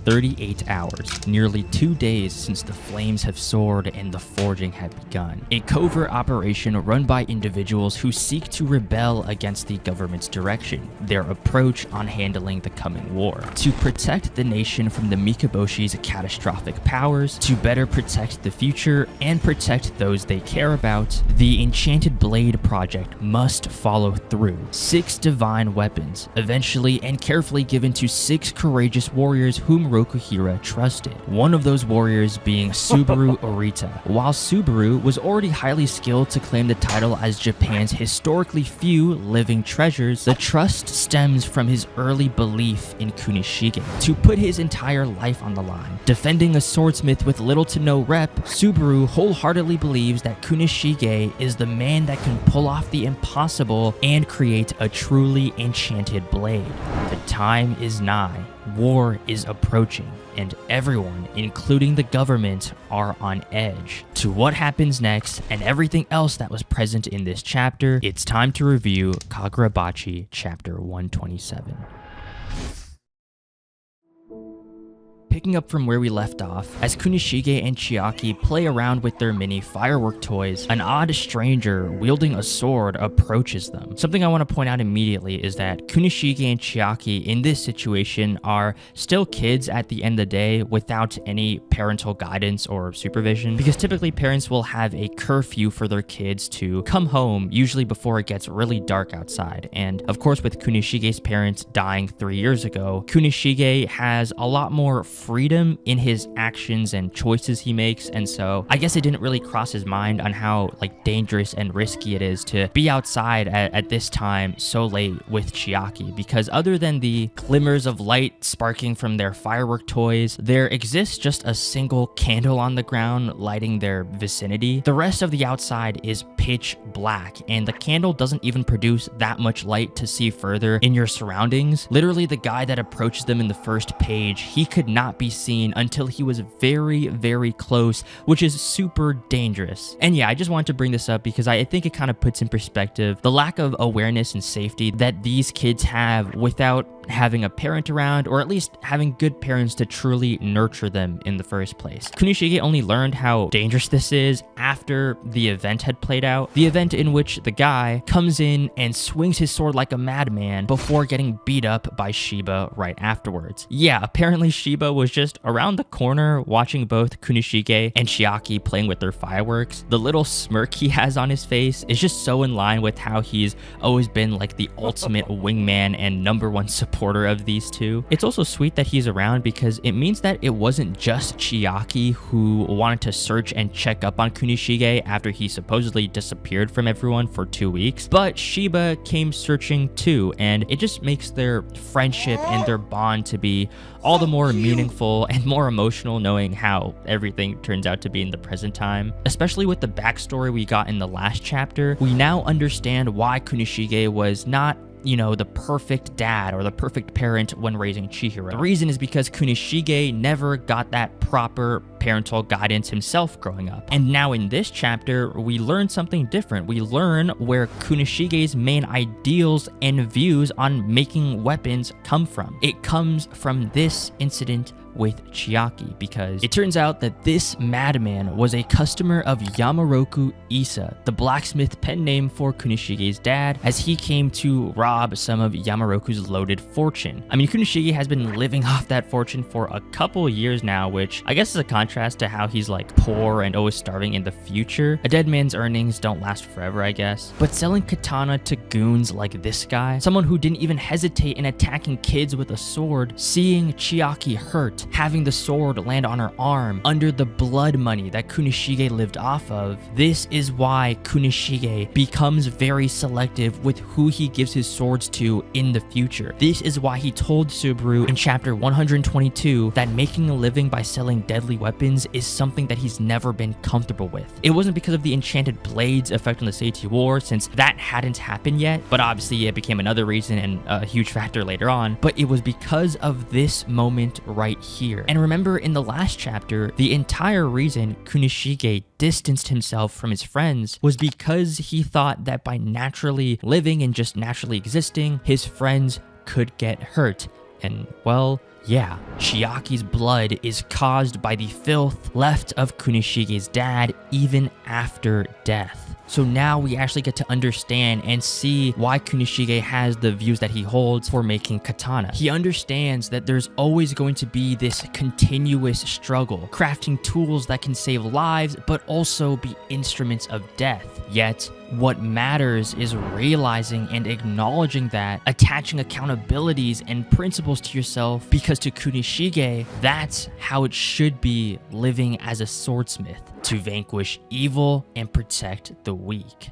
38 hours, nearly 2 days since the flames have soared and the forging had begun. A covert operation run by individuals who seek to rebel against the government's direction, their approach on handling the coming war. To protect the nation from the Mikaboshi's catastrophic powers, to better protect the future and protect those they care about, the Enchanted Blade project must follow through. 6 divine weapons, eventually and carefully given to 6 courageous warriors whom Rokuhira trusted. One of those warriors being Subaru Orita. While Subaru was already highly skilled to claim the title as Japan's historically few living treasures, the trust stems from his early belief in Kunishige. To put his entire life on the line, defending a swordsmith with little to no rep, Subaru wholeheartedly believes that Kunishige is the man that can pull off the impossible and create a truly enchanted blade. The time is nigh. War is approaching, and everyone, including the government, are on edge. To what happens next and everything else that was present in this chapter, it's time to review Kagurabachi Chapter 127. Picking up from where we left off, as Kunishige and Chiaki play around with their mini firework toys, an odd stranger wielding a sword approaches them. Something I want to point out immediately is that Kunishige and Chiaki in this situation are still kids at the end of the day without any parental guidance or supervision, because typically parents will have a curfew for their kids to come home, usually before it gets really dark outside. And of course, with Kunishige's parents dying 3 years ago, Kunishige has a lot more freedom in his actions and choices he makes, and so I guess it didn't really cross his mind on how dangerous and risky it is to be outside at this time so late with Chiaki, because other than the glimmers of light sparking from their firework toys, there exists just a single candle on the ground lighting their vicinity. The rest of the outside is pitch black, and the candle doesn't even produce that much light to see further in your surroundings. Literally, the guy that approaches them in the first page, he could not be seen until he was very, very close, which is super dangerous. And yeah, I just wanted to bring this up because I think it kind of puts in perspective the lack of awareness and safety that these kids have without having a parent around, or at least having good parents to truly nurture them in the first place. Kunishige only learned how dangerous this is after the event had played out, the event in which the guy comes in and swings his sword like a madman before getting beat up by Shiba right afterwards. Yeah, apparently Shiba was just around the corner watching both Kunishige and Chiaki playing with their fireworks. The little smirk he has on his face is just so in line with how he's always been the ultimate wingman and #1 supporter of these two. It's also sweet that he's around because it means that it wasn't just Chiaki who wanted to search and check up on Kunishige after he supposedly disappeared from everyone for 2 weeks, but Shiba came searching too, and it just makes their friendship and their bond to be all the more meaningful and more emotional knowing how everything turns out to be in the present time. Especially with the backstory we got in the last chapter, we now understand why Kunishige was not the perfect dad or the perfect parent when raising Chihiro. The reason is because Kunishige never got that proper parental guidance himself growing up. And now in this chapter, we learn something different. We learn where Kunishige's main ideals and views on making weapons come from. It comes from this incident with Chiaki, because it turns out that this madman was a customer of Yamaroku Isa, the blacksmith pen name for Kunishige's dad, as he came to rob some of Yamaroku's loaded fortune. I mean, Kunishige has been living off that fortune for a couple years now, which I guess is a contrast to how he's poor and always starving in the future. A dead man's earnings don't last forever, I guess. But selling katana to goons like this guy, someone who didn't even hesitate in attacking kids with a sword, seeing Chiaki hurt, having the sword land on her arm under the blood money that Kunishige lived off of, this is why Kunishige becomes very selective with who he gives his swords to in the future. This is why he told Subaru in chapter 122 that making a living by selling deadly weapons is something that he's never been comfortable with. It wasn't because of the Enchanted Blade's effect on the Seiti War, since that hadn't happened yet, but obviously it became another reason and a huge factor later on, but it was because of this moment right here. And remember, in the last chapter, the entire reason Kunishige distanced himself from his friends was because he thought that by naturally living and just naturally existing, his friends could get hurt And well, yeah, Chiaki's blood is caused by the filth left of Kunishige's dad even after death. So now we actually get to understand and see why Kunishige has the views that he holds for making katana. He understands that there's always going to be this continuous struggle, crafting tools that can save lives but also be instruments of death. Yet, what matters is realizing and acknowledging that, attaching accountabilities and principles to yourself, because to Kunishige, that's how it should be living as a swordsmith, to vanquish evil and protect the weak.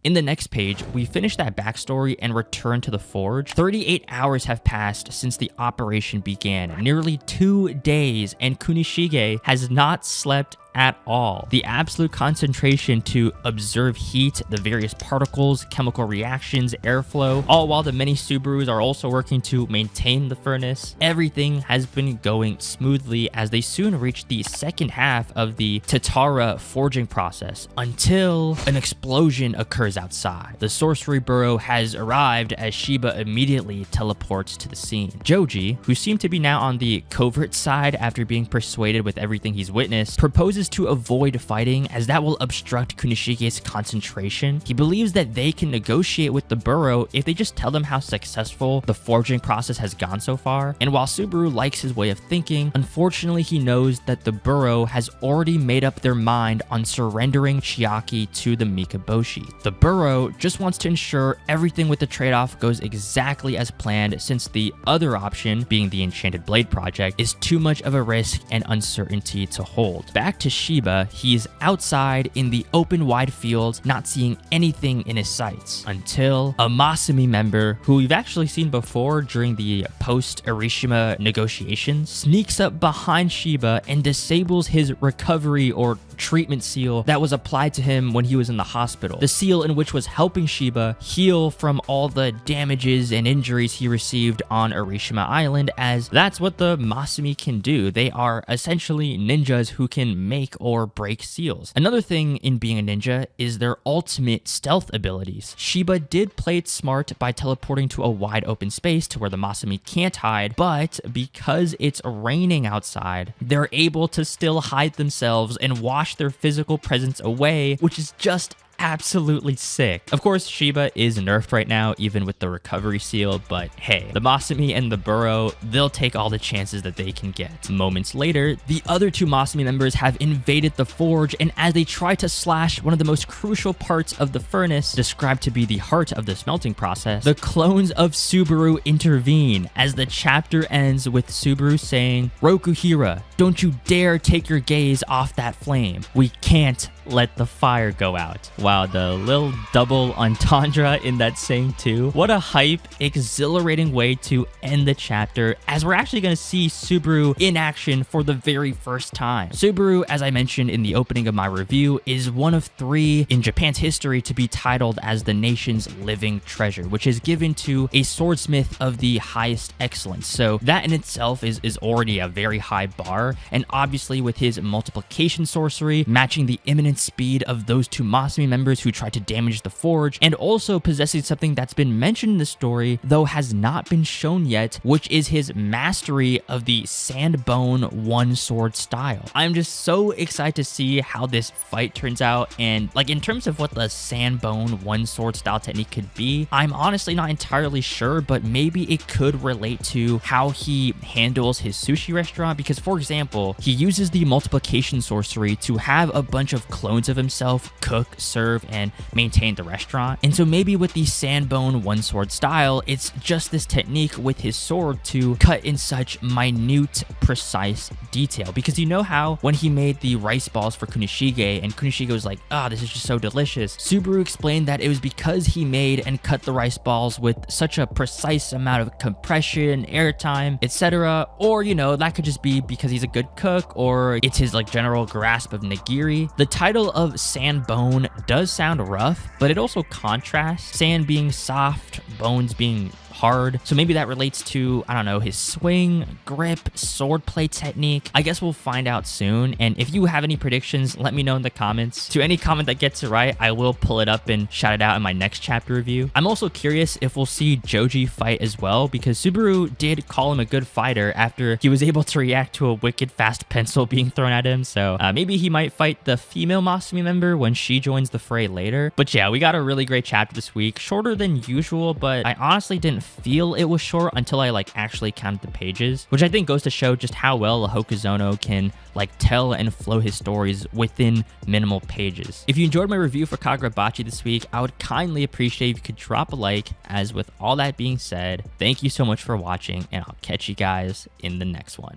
In the next page, we finish that backstory and return to the forge. 38 hours have passed since the operation began, nearly 2 days, and Kunishige has not slept at all. The absolute concentration to observe heat, the various particles, chemical reactions, airflow, all while the many Subarus are also working to maintain the furnace. Everything has been going smoothly as they soon reach the second half of the Tatara forging process until an explosion occurs outside. The sorcery burrow has arrived as Shiba immediately teleports to the scene. Joji, who seemed to be now on the covert side after being persuaded with everything he's witnessed, proposes to avoid fighting as that will obstruct Kunishige's concentration. He believes that they can negotiate with the burrow if they just tell them how successful the forging process has gone so far. And while Subaru likes his way of thinking, unfortunately he knows that the burrow has already made up their mind on surrendering Chiaki to the Mikaboshi. The burrow just wants to ensure everything with the trade-off goes exactly as planned, since the other option, being the Enchanted Blade project, is too much of a risk and uncertainty to hold. Back to Shiba, he's outside in the open wide fields, not seeing anything in his sights, until a Masumi member, who we've actually seen before during the post-Arishima negotiations, sneaks up behind Shiba and disables his recovery or treatment seal that was applied to him when he was in the hospital. The seal in which was helping Shiba heal from all the damages and injuries he received on Arishima Island, as that's what the Masumi can do. They are essentially ninjas who can make or break seals. Another thing in being a ninja is their ultimate stealth abilities. Shiba did play it smart by teleporting to a wide open space to where the Masumi can't hide, but because it's raining outside, they're able to still hide themselves and wash their physical presence away, which is just absolutely sick. Of course, Shiba is nerfed right now, even with the recovery seal, but hey, the Masumi and the burrow, they'll take all the chances that they can get. Moments later, the other two Masumi members have invaded the forge, and as they try to slash one of the most crucial parts of the furnace, described to be the heart of the smelting process, the clones of Subaru intervene, as the chapter ends with Subaru saying, "Rokuhira, don't you dare take your gaze off that flame. We can't let the fire go out." Wow, the little double entendre in that saying too. What a hype, exhilarating way to end the chapter, as we're actually going to see Subaru in action for the very first time. Subaru, as I mentioned in the opening of my review, is one of 3 in Japan's history to be titled as the nation's living treasure, which is given to a swordsmith of the highest excellence. So that in itself is already a very high bar, and obviously with his multiplication sorcery matching the imminent speed of those two Masumi members who tried to damage the forge, and also possessing something that's been mentioned in the story though has not been shown yet, which is his mastery of the sandbone one sword style. I'm just so excited to see how this fight turns out, and like in terms of what the sandbone one sword style technique could be, I'm honestly not entirely sure, but maybe it could relate to how he handles his sushi restaurant, because for example, he uses the multiplication sorcery to have a bunch of clones of himself cook, serve, and maintain the restaurant. And so maybe with the sandbone one sword style, it's just this technique with his sword to cut in such minute, precise detail. Because you know how when he made the rice balls for Kunishige and Kunishige was like, "Ah, this is just so delicious," Subaru explained that it was because he made and cut the rice balls with such a precise amount of compression, airtime, etc. Or, you know, that could just be because he's a good cook, or it's his like general grasp of nigiri. The title of sandbone does sound rough, but it also contrasts, sand being soft, bones being hard. So maybe that relates to, I don't know, his swing, grip, swordplay technique. I guess we'll find out soon. And if you have any predictions, let me know in the comments. To any comment that gets it right, I will pull it up and shout it out in my next chapter review. I'm also curious if we'll see Joji fight as well, because Subaru did call him a good fighter after he was able to react to a wicked fast pencil being thrown at him. So maybe he might fight the female Masumi member when she joins the fray later. But yeah, we got a really great chapter this week. Shorter than usual, but I honestly didn't feel it was short until I actually counted the pages, which I think goes to show just how well a Hokuzono can tell and flow his stories within minimal pages. If you enjoyed my review for Kagurabachi this week, I would kindly appreciate if you could drop a like. As with all that being said, thank you so much for watching, and I'll catch you guys in the next one.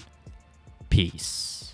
Peace.